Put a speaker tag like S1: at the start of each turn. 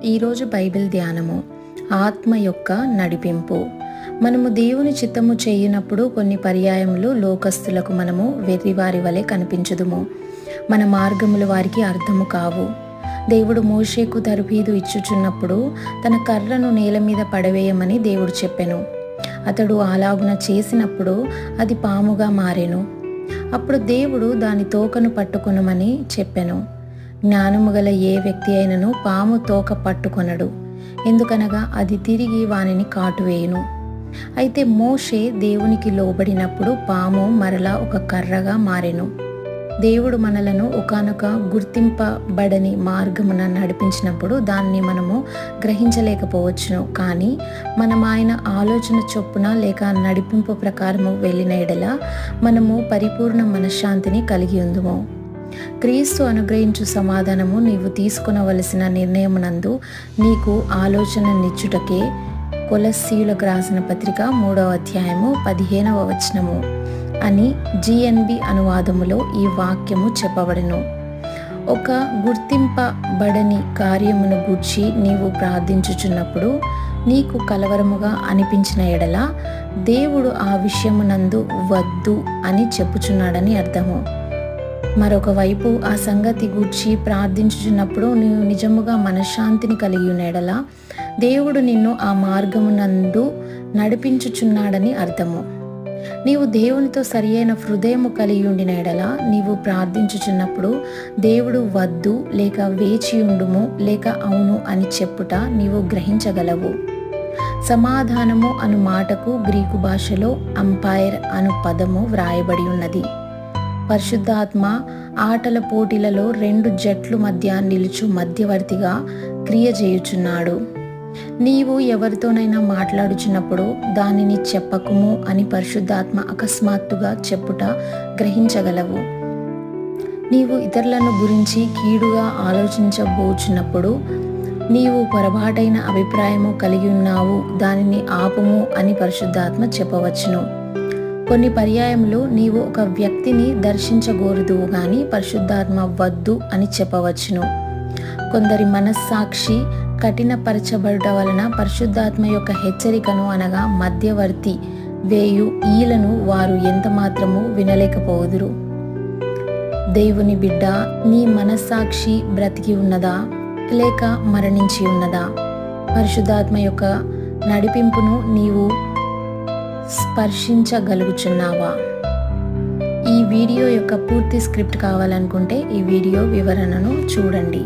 S1: ఈరోజు బైబిల్ ధ్యానము ఆత్మ యొక్క నడిపింపు. మనము దేవుని చిత్తము చేయనప్పుడు కొన్ని పర్యాయములు లోకస్తులకు మనము వెర్రివారి వలె కనిపించుదుము. మన మార్గములు వారికి అర్థము కావు. దేవుడు మోషేకు తర్బీదు ఇచ్చుచున్నప్పుడు తన కర్రను నేల మీద పడవేయమని దేవుడు చెప్పెను. అతడు అలాగున చేసినప్పుడు అది పాముగా మారెను. అప్పుడు దేవుడు దాని తోకను పట్టుకొనమని చెప్పెను. జ్ఞానము గల ఏ వ్యక్తి అయినను పాము తోక పట్టుకొనడు, ఎందుకనగా అది తిరిగి వానిని కాటువేయును. అయితే మోషే దేవునికి లోబడినప్పుడు పాము మరలా ఒక కర్రగా మారెను. దేవుడు మనలను ఒకానొక గుర్తింపబడని మార్గమున నడిపించినప్పుడు దాన్ని మనము గ్రహించలేకపోవచ్చును. కానీ మనం ఆయన ఆలోచన చొప్పున లేక నడిపింపు ప్రకారము వెళ్ళిన ఎడల మనము పరిపూర్ణ మనశ్శాంతిని కలిగి ఉందుము. క్రీస్తు అనుగ్రహించు సమాధానము నీవు తీసుకొనవలసిన నిర్ణయమునందు నీకు ఆలోచననిచ్చుటకే కొలస్సీయులకు రాసిన పత్రిక 3వ అధ్యాయము 15వ వచనము అని GNB అనువాదములో ఈ వాక్యము చెప్పబడెను. ఒక గుర్తింపబడని కార్యమును గూర్చి నీవు ప్రార్థించుచున్నప్పుడు నీకు కలవరముగా అనిపించిన ఎడల దేవుడు ఆ విషయమునందు వద్దు అని చెప్పుచున్నాడని అర్థము. మరొక వైపు ఆ సంగతి గూర్చి ప్రార్థించుచున్నప్పుడు నీవు నిజముగా మనశ్శాంతిని కలిగి ఉన్న ఎడల దేవుడు నిన్ను ఆ మార్గమునందు నడిపించుచున్నాడని అర్థము. నీవు దేవునితో సరి అయిన హృదయము కలిగి ఉండిన ఎడల నీవు ప్రార్థించుచున్నప్పుడు దేవుడు వద్దు లేక వేచియుండుము లేక అవును అని చెప్పుట నీవు గ్రహించగలవు. సమాధానము అను మాటకు గ్రీకు భాషలో అంపైర్ అను పదము వ్రాయబడి ఉన్నది. పరిశుద్ధాత్మ ఆటల పోటీలలో 2 జట్లు మధ్య నిలుచు మధ్యవర్తిగా క్రియ చేయుచున్నాడు. నీవు ఎవరితోనైనా మాట్లాడుచున్నప్పుడు దానిని చెప్పకుము అని పరిశుద్ధాత్మ అకస్మాత్తుగా చెప్పుట గ్రహించగలవు. నీవు ఇతరులను గురించి కీడుగా ఆలోచించబోచున్నప్పుడు నీవు పొరపాటైన అభిప్రాయము కలిగి ఉన్నావు, దానిని ఆపుము అని పరిశుద్ధాత్మ చెప్పవచ్చును. కొన్ని పర్యాయములు నీవు ఒక వ్యక్తిని దర్శించగోరుదువు గాని పరిశుద్ధాత్మ వద్దు అని చెప్పవచ్చును. కొందరి మనస్సాక్షి కఠినపరచబడట వలన పరిశుద్ధాత్మ యొక్క హెచ్చరికను అనగా మధ్యవర్తి వేయు ఈలను వారు ఎంత మాత్రము వినలేకపోదురు. దేవుని బిడ్డ, నీ మనస్సాక్షి బ్రతికి ఉన్నదా లేక మరణించి ఉన్నదా? పరిశుద్ధాత్మ యొక్క నడిపింపును నీవు స్పర్శించగలుగుచున్నావా? ఈ వీడియో యొక్క పూర్తి స్క్రిప్ట్ కావాలనుకుంటే ఈ వీడియో వివరణను చూడండి.